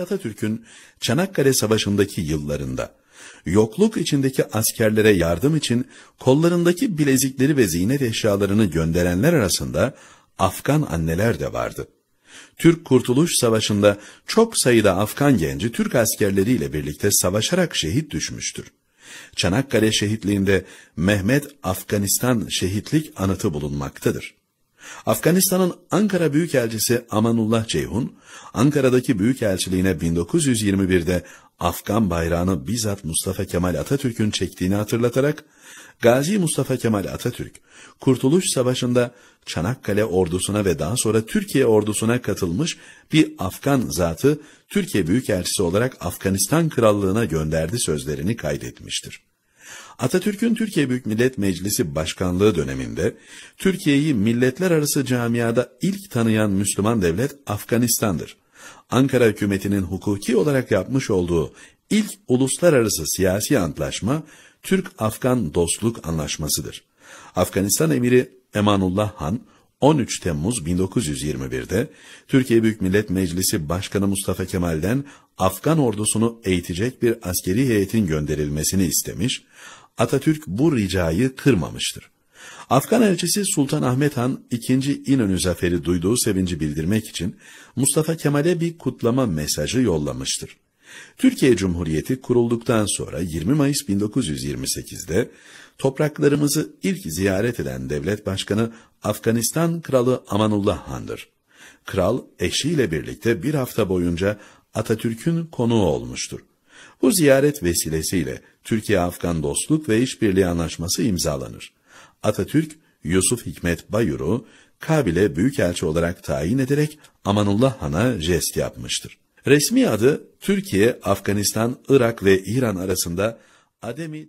Atatürk'ün Çanakkale Savaşı'ndaki yıllarında yokluk içindeki askerlere yardım için kollarındaki bilezikleri ve ziynet eşyalarını gönderenler arasında Afgan anneler de vardı. Türk Kurtuluş Savaşı'nda çok sayıda Afgan genci Türk askerleriyle birlikte savaşarak şehit düşmüştür. Çanakkale şehitliğinde Mehmet Afganistan şehitlik anıtı bulunmaktadır. Afganistan'ın Ankara Büyükelçisi Amanullah Ceyhun, Ankara'daki Büyükelçiliğine 1921'de Afgan bayrağını bizzat Mustafa Kemal Atatürk'ün çektiğini hatırlatarak, Gazi Mustafa Kemal Atatürk, Kurtuluş Savaşı'nda Çanakkale ordusuna ve daha sonra Türkiye ordusuna katılmış bir Afgan zatı Türkiye Büyükelçisi olarak Afganistan Krallığı'na gönderdi sözlerini kaydetmiştir. Atatürk'ün Türkiye Büyük Millet Meclisi Başkanlığı döneminde Türkiye'yi milletler arası camiada ilk tanıyan Müslüman devlet Afganistan'dır. Ankara hükümetinin hukuki olarak yapmış olduğu ilk uluslararası siyasi antlaşma Türk-Afgan Dostluk Anlaşması'dır. Afganistan Emiri Emanullah Han 13 Temmuz 1921'de Türkiye Büyük Millet Meclisi Başkanı Mustafa Kemal'den Afgan ordusunu eğitecek bir askeri heyetin gönderilmesini istemiş, Atatürk bu ricayı kırmamıştır. Afgan elçisi Sultan Ahmet Han 2. İnönü Zaferi duyduğu sevinci bildirmek için Mustafa Kemal'e bir kutlama mesajı yollamıştır. Türkiye Cumhuriyeti kurulduktan sonra 20 Mayıs 1928'de topraklarımızı ilk ziyaret eden devlet başkanı Afganistan Kralı Amanullah Han'dır. Kral eşiyle birlikte bir hafta boyunca Atatürk'ün konuğu olmuştur. Bu ziyaret vesilesiyle Türkiye-Afgan Dostluk ve İşbirliği Anlaşması imzalanır. Atatürk, Yusuf Hikmet Bayur'u Kabil'e büyükelçi olarak tayin ederek Amanullah Han'a jest yapmıştır. Resmi adı Türkiye, Afganistan, Irak ve İran arasında Ademi